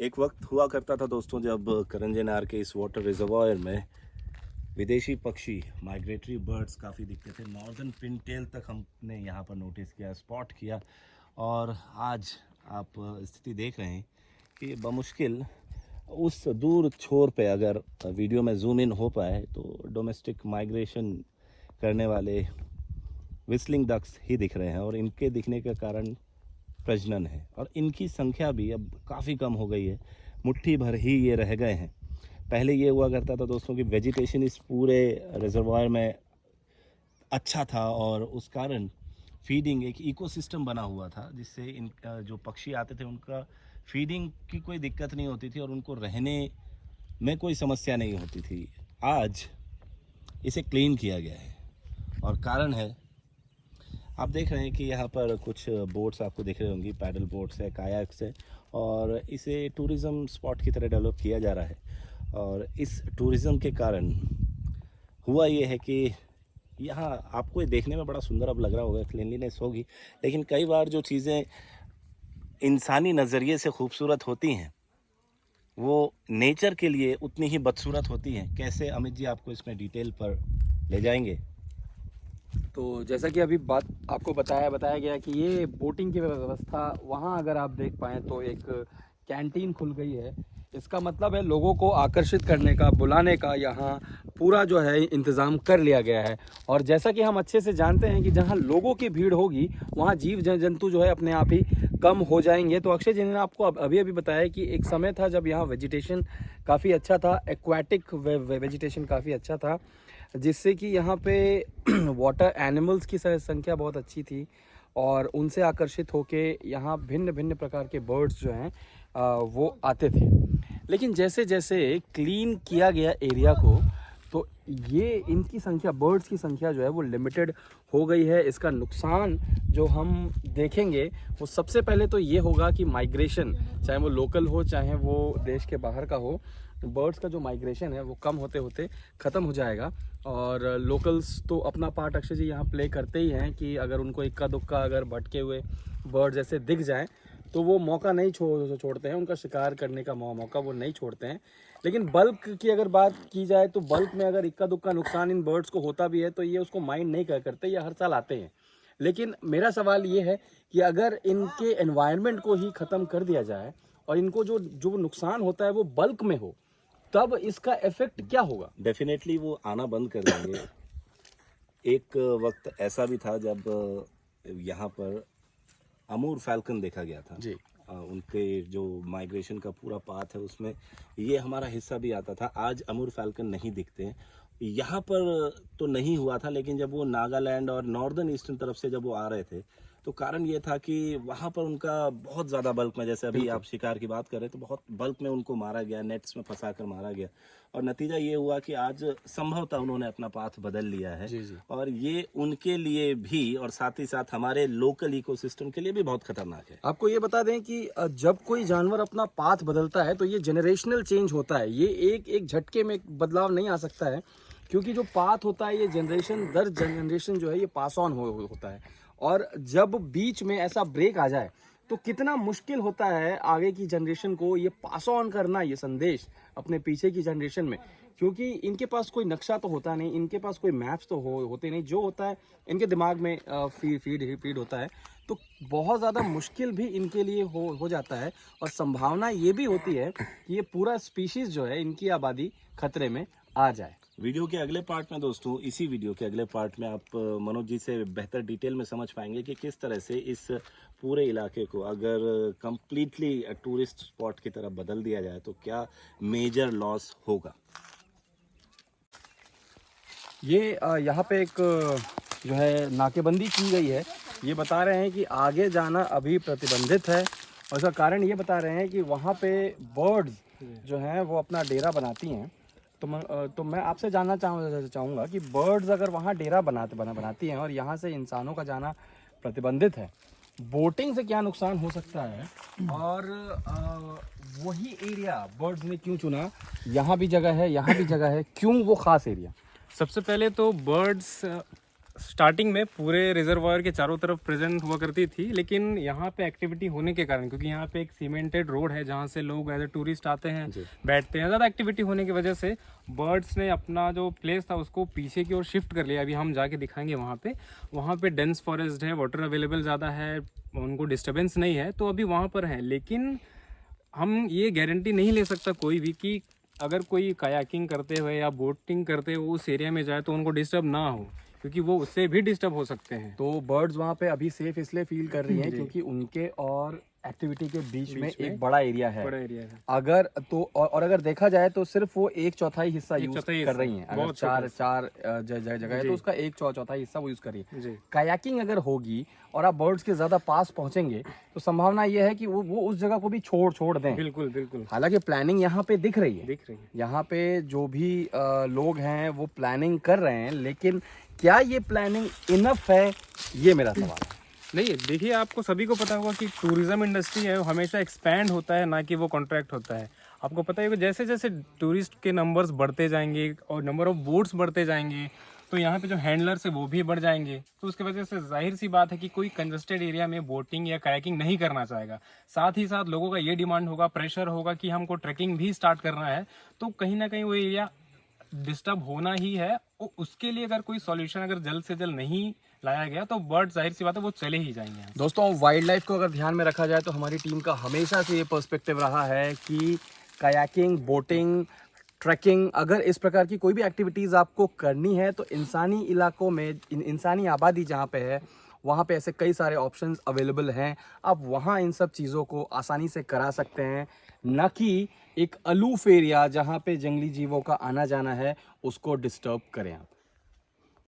एक वक्त हुआ करता था दोस्तों जब करंजनार के इस वाटर रिजर्वायर में विदेशी पक्षी माइग्रेटरी बर्ड्स काफ़ी दिखते थे। नॉर्दर्न पिनटेल तक हमने यहाँ पर नोटिस किया, स्पॉट किया। और आज आप स्थिति देख रहे हैं कि बमुश्किल उस दूर छोर पे अगर वीडियो में जूम इन हो पाए तो डोमेस्टिक माइग्रेशन करने वाले विस्लिंग डक्स ही दिख रहे हैं। और इनके दिखने का कारण प्रजनन है और इनकी संख्या भी अब काफ़ी कम हो गई है, मुट्ठी भर ही ये रह गए हैं। पहले ये हुआ करता था दोस्तों कि वेजिटेशन इस पूरे रिजर्वायर में अच्छा था और उस कारण फीडिंग एक इकोसिस्टम बना हुआ था जिससे इन जो पक्षी आते थे उनका फीडिंग की कोई दिक्कत नहीं होती थी और उनको रहने में कोई समस्या नहीं होती थी। आज इसे क्लीन किया गया है और कारण है, आप देख रहे हैं कि यहाँ पर कुछ बोट्स आपको दिख रही होंगी, पैडल बोट्स है, कायाक्स है और इसे टूरिज़्म स्पॉट की तरह डेवलप किया जा रहा है। और इस टूरिज़्म के कारण हुआ ये है कि यहाँ आपको ये देखने में बड़ा सुंदर अब लग रहा होगा, क्लीनलीनेस होगी, लेकिन कई बार जो चीज़ें इंसानी नज़रिए से खूबसूरत होती हैं वो नेचर के लिए उतनी ही बदसूरत होती हैं। कैसे अमित जी आपको इसमें डिटेल पर ले जाएंगे। तो जैसा कि अभी बात आपको बताया गया कि ये बोटिंग की व्यवस्था वहाँ अगर आप देख पाएँ तो एक कैंटीन खुल गई है। इसका मतलब है लोगों को आकर्षित करने का, बुलाने का यहाँ पूरा जो है इंतज़ाम कर लिया गया है। और जैसा कि हम अच्छे से जानते हैं कि जहाँ लोगों की भीड़ होगी वहाँ जीव जंतु जो है अपने आप ही कम हो जाएंगे। तो अक्षय जी ने आपको अभी बताया कि एक समय था जब यहाँ वेजिटेशन काफ़ी अच्छा था, एक्वाटिक वेजिटेशन काफ़ी अच्छा था, जिससे कि यहाँ पे वाटर एनिमल्स की संख्या बहुत अच्छी थी और उनसे आकर्षित होके यहाँ भिन्न भिन्न प्रकार के बर्ड्स जो हैं वो आते थे। लेकिन जैसे जैसे क्लीन किया गया एरिया को तो ये इनकी संख्या, बर्ड्स की संख्या जो है वो लिमिटेड हो गई है। इसका नुकसान जो हम देखेंगे वो सबसे पहले तो ये होगा कि माइग्रेशन, चाहे वो लोकल हो चाहे वो देश के बाहर का हो, बर्ड्स का जो माइग्रेशन है वो कम होते होते ख़त्म हो जाएगा। और लोकल्स तो अपना पार्ट अक्षय जी यहाँ प्ले करते ही हैं कि अगर उनको इक्का दुक्का अगर भटके हुए बर्ड जैसे दिख जाएं तो वो मौका नहीं छोड़ते हैं, उनका शिकार करने का मौका वो नहीं छोड़ते हैं। लेकिन बल्क की अगर बात की जाए तो बल्क में अगर इक्का दुक्का नुकसान इन बर्ड्स को होता भी है तो ये उसको माइंड नहीं करते, ये हर साल आते हैं। लेकिन मेरा सवाल ये है कि अगर इनके एनवायरनमेंट को ही ख़त्म कर दिया जाए और इनको जो जो नुकसान होता है वो बल्क में हो, तब इसका इफेक्ट क्या होगा? डेफिनेटली वो आना बंद कर देंगे। एक वक्त ऐसा भी था जब यहाँ पर अमूर फैल्कन देखा गया था जी। उनके जो माइग्रेशन का पूरा पाथ है उसमें ये हमारा हिस्सा भी आता था। आज अमूर फैल्कन नहीं दिखते हैं। यहाँ पर तो नहीं हुआ था, लेकिन जब वो नागालैंड और नॉर्दर्न ईस्टर्न तरफ से जब वो आ रहे थे तो कारण ये था कि वहाँ पर उनका बहुत ज़्यादा बल्क में, जैसे अभी आप शिकार की बात कर रहे हैं, तो बहुत बल्क में उनको मारा गया, नेट्स में फंसा कर मारा गया। और नतीजा ये हुआ कि आज संभवतः उन्होंने अपना पाथ बदल लिया है। जी जी। और ये उनके लिए भी और साथ ही साथ हमारे लोकल इकोसिस्टम के लिए भी बहुत खतरनाक है। आपको ये बता दें कि जब कोई जानवर अपना पाथ बदलता है तो ये जनरेशनल चेंज होता है, ये एक झटके में बदलाव नहीं आ सकता है, क्योंकि जो पाथ होता है ये जनरेशन दर जनरेशन जो है ये पास ऑन होता है। और जब बीच में ऐसा ब्रेक आ जाए तो कितना मुश्किल होता है आगे की जनरेशन को ये पास ऑन करना, ये संदेश अपने पीछे की जनरेशन में, क्योंकि इनके पास कोई नक्शा तो होता नहीं, इनके पास कोई मैप्स तो होते नहीं, जो होता है इनके दिमाग में फीड होता है। तो बहुत ज़्यादा मुश्किल भी इनके लिए हो जाता है और संभावना ये भी होती है कि ये पूरा स्पीशीज़ जो है, इनकी आबादी खतरे में आ जाए। वीडियो के अगले पार्ट में दोस्तों, इसी वीडियो के अगले पार्ट में आप मनोज जी से बेहतर डिटेल में समझ पाएंगे कि किस तरह से इस पूरे इलाके को अगर कंप्लीटली टूरिस्ट स्पॉट की तरफ बदल दिया जाए तो क्या मेजर लॉस होगा। ये यहाँ पे एक जो है नाकेबंदी की गई है। ये बता रहे हैं कि आगे जाना अभी प्रतिबंधित है और इसका कारण ये बता रहे हैं कि वहाँ पे बर्ड्स जो हैं वो अपना डेरा बनाती हैं। तो मैं आपसे जानना चाहूँगा कि बर्ड्स अगर वहाँ डेरा बनाती हैं और यहाँ से इंसानों का जाना प्रतिबंधित है, बोटिंग से क्या नुकसान हो सकता है और वही एरिया बर्ड्स ने क्यों चुना? यहाँ भी जगह है, यहाँ भी जगह है, क्यों वो ख़ास एरिया? सबसे पहले तो बर्ड्स स्टार्टिंग में पूरे रिजर्वायर के चारों तरफ प्रेजेंट हुआ करती थी, लेकिन यहाँ पे एक्टिविटी होने के कारण, क्योंकि यहाँ पे एक सीमेंटेड रोड है जहाँ से लोग एज ए टूरिस्ट आते हैं, बैठते हैं, ज़्यादा एक्टिविटी होने की वजह से बर्ड्स ने अपना जो प्लेस था उसको पीछे की ओर शिफ्ट कर लिया। अभी हम जाके दिखाएंगे वहाँ पे डेंस फॉरेस्ट है, वाटर अवेलेबल ज़्यादा है, उनको डिस्टर्बेंस नहीं है, तो अभी वहाँ पर हैं। लेकिन हम ये गारंटी नहीं ले सकता कोई भी कि अगर कोई कायाकिंग करते हुए या बोटिंग करते हुए उस एरिया में जाए तो उनको डिस्टर्ब ना हो, क्योंकि वो उससे भी डिस्टर्ब हो सकते हैं। तो बर्ड्स वहाँ पे अभी सेफ इसलिए फील कर रही हैं क्योंकि उनके और एक्टिविटी के बीच में एक बड़ा एरिया है। बड़ा एरिया है। अगर तो और अगर देखा जाए तो सिर्फ वो 1/4 हिस्सा यूज चौथाई कर रही हैं। अगर बहुत चार जगह है तो उसका 1/4 हिस्सा वो यूज कर रही है। जी। कायाकिंग अगर होगी और आप बर्ड्स के ज्यादा पास पहुंचेंगे तो संभावना ये है कि वो उस जगह को भी छोड़ दें। बिल्कुल बिल्कुल हालांकि प्लानिंग यहाँ पे दिख रही है। यहाँ पे जो भी लोग हैं वो प्लानिंग कर रहे हैं, लेकिन क्या ये प्लानिंग इनफ है, ये मेरा सवाल है। नहीं, देखिए आपको सभी को पता होगा कि टूरिज्म इंडस्ट्री है वो हमेशा एक्सपैंड होता है, ना कि वो कॉन्ट्रैक्ट होता है। आपको पता है कि जैसे जैसे टूरिस्ट के नंबर्स बढ़ते जाएंगे और नंबर ऑफ बोट्स बढ़ते जाएंगे तो यहाँ पे जो हैंडलर्स है वो भी बढ़ जाएंगे। तो उसकी वजह से जाहिर सी बात है कि कोई कंजस्टेड एरिया में बोटिंग या कायाकिंग नहीं करना चाहेगा। साथ ही साथ लोगों का ये डिमांड होगा, प्रेशर होगा कि हमको ट्रैकिंग भी स्टार्ट करना है, तो कहीं ना कहीं वो एरिया डिस्टर्ब होना ही है। उसके लिए अगर कोई सॉल्यूशन अगर जल्द से जल्द नहीं लाया गया तो बर्ड जाहिर सी बात है वो चले ही जाएंगे। दोस्तों, वाइल्ड लाइफ को अगर ध्यान में रखा जाए तो हमारी टीम का हमेशा से ये पर्सपेक्टिव रहा है कि कायाकिंग, बोटिंग, ट्रैकिंग, अगर इस प्रकार की कोई भी एक्टिविटीज़ आपको करनी है तो इंसानी इलाकों में, इंसानी आबादी जहाँ पे है वहाँ पे ऐसे कई सारे ऑप्शंस अवेलेबल हैं। आप वहाँ इन सब चीज़ों को आसानी से करा सकते हैं, न कि एक अलूफ एरिया जहाँ पे जंगली जीवों का आना जाना है उसको डिस्टर्ब करें आप।